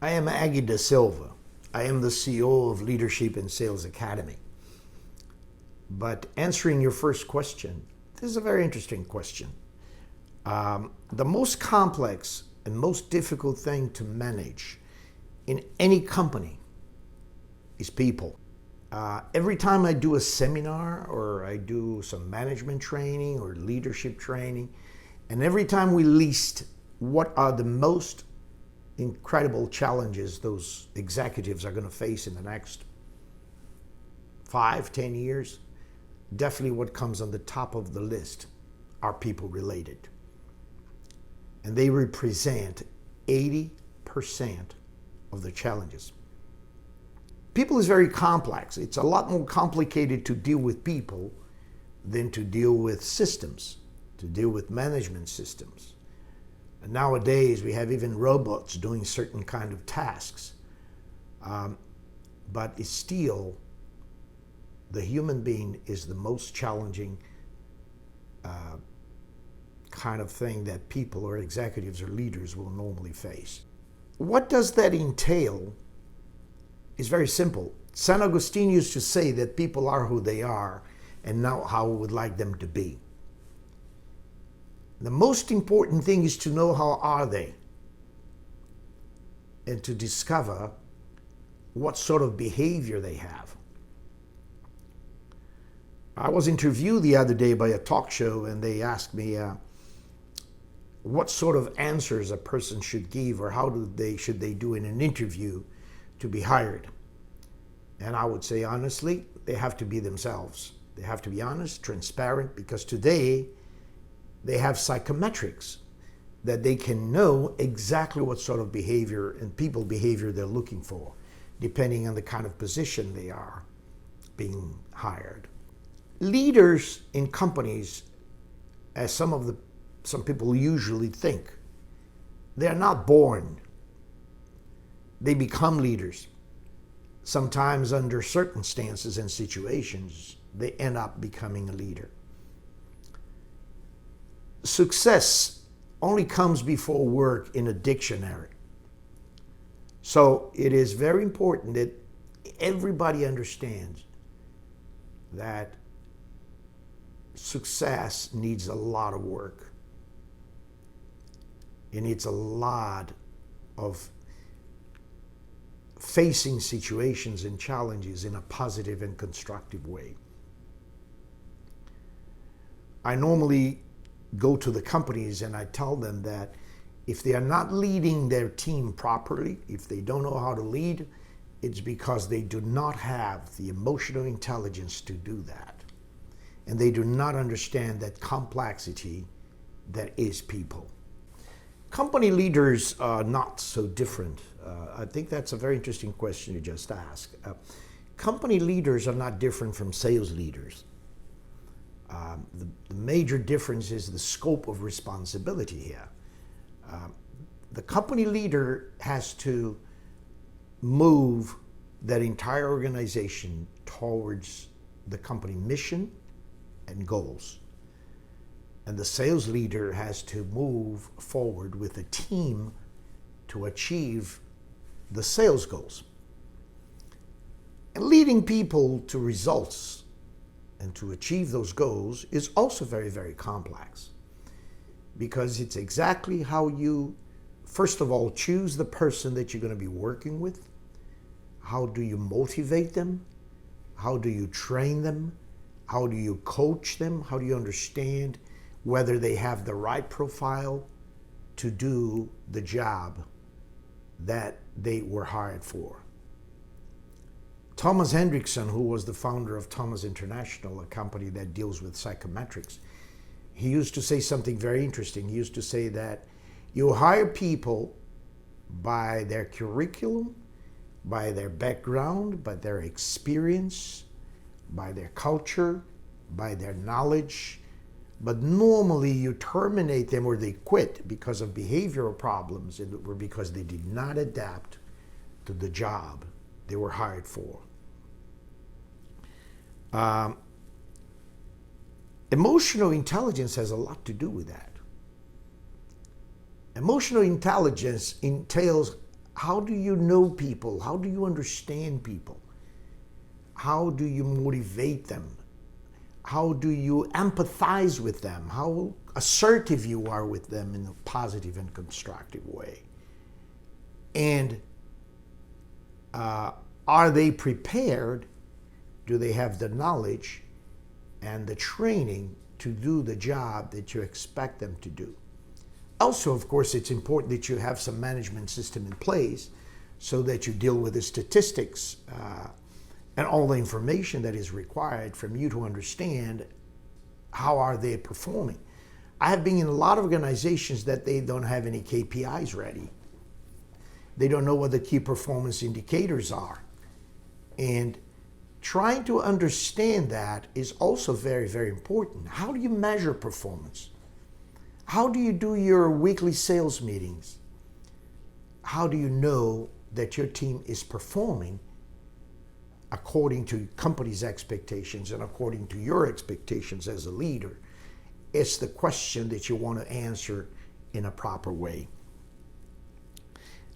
I am Aggie Da Silva. I am the CEO of Leadership and Sales Academy. But answering your first question, this is a very interesting question. The most complex and most difficult thing to manage in any company is people. Every time I do a seminar or I do some management training or leadership training, and every time we list what are the most incredible challenges those executives are going to face in the next 5, 10 years, definitely what comes on the top of the list are people related. And they represent 80% of the challenges. People is very complex. It's a lot more complicated to deal with people than to deal with systems, to deal with management systems. And nowadays, we have even robots doing certain kind of tasks. But it's still, the human being is the most challenging kind of thing that people or executives or leaders will normally face. What does that entail? It's very simple. St. Augustine used to say that people are who they are and not how we would like them to be. The most important thing is to know how are they and to discover what sort of behavior they have. I was interviewed the other day by a talk show and they asked me what sort of answers a person should give or should they do in an interview to be hired. And I would say honestly, they have to be themselves. They have to be honest, transparent, because today they have psychometrics that they can know exactly what sort of behavior and people behavior they're looking for, depending on the kind of position they are being hired. Leaders in companies, as some people usually think, they're not born. They become leaders. Sometimes under circumstances and situations, they end up becoming a leader. Success only comes before work in a dictionary. So it is very important that everybody understands that success needs a lot of work. It needs a lot of facing situations and challenges in a positive and constructive way. I normally go to the companies and I tell them that if they are not leading their team properly, if they don't know how to lead, it's because they do not have the emotional intelligence to do that. And they do not understand that complexity that is people. Company leaders are not so different. I think that's a very interesting question you just asked. Company leaders are not different from sales leaders. The major difference is the scope of responsibility here. The company leader has to move that entire organization towards the company mission and goals. And the sales leader has to move forward with a team to achieve the sales goals. And leading people to results and to achieve those goals is also very, very complex, because it's exactly how you, first of all, choose the person that you're going to be working with. How do you motivate them? How do you train them? How do you coach them? How do you understand whether they have the right profile to do the job that they were hired for? Thomas Hendrickson, who was the founder of Thomas International, a company that deals with psychometrics, he used to say something very interesting. He used to say that you hire people by their curriculum, by their background, by their experience, by their culture, by their knowledge, but normally you terminate them or they quit because of behavioral problems or because they did not adapt to the job they were hired for. Emotional intelligence has a lot to do with that. Emotional intelligence entails How do you know people? How do you understand people? How do you motivate them? How do you empathize with them? How assertive you are with them in a positive and constructive way? And are they prepared? Do they have the knowledge and the training to do the job that you expect them to do? Also, of course, it's important that you have some management system in place so that you deal with the statistics and all the information that is required from you to understand how are they performing. I have been in a lot of organizations that they don't have any KPIs ready. They don't know what the key performance indicators are. And trying to understand that is also very, very important. How do you measure performance? How do you do your weekly sales meetings? How do you know that your team is performing according to company's expectations and according to your expectations as a leader? It's the question that you want to answer in a proper way.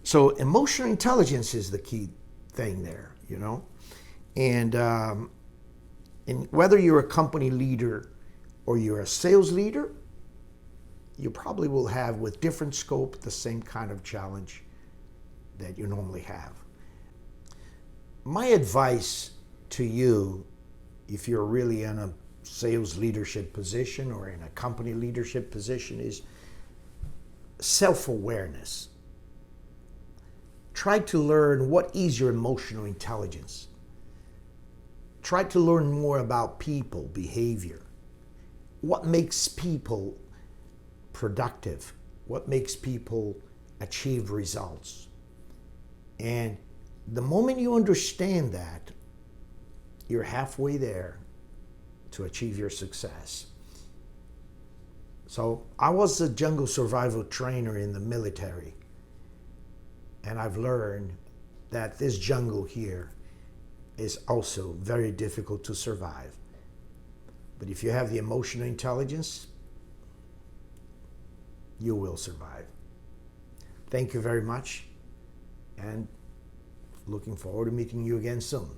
So emotional intelligence is the key thing there, you know? And whether you're a company leader or you're a sales leader, you probably will have, with different scope, the same kind of challenge that you normally have. My advice to you, if you're really in a sales leadership position or in a company leadership position, is self-awareness. Try to learn what is your emotional intelligence. Try to learn more about people, behavior. What makes people productive? What makes people achieve results? And the moment you understand that, you're halfway there to achieve your success. So I was a jungle survival trainer in the military, and I've learned that this jungle here is also very difficult to survive. But if you have the emotional intelligence, you will survive. Thank you very much, and looking forward to meeting you again soon.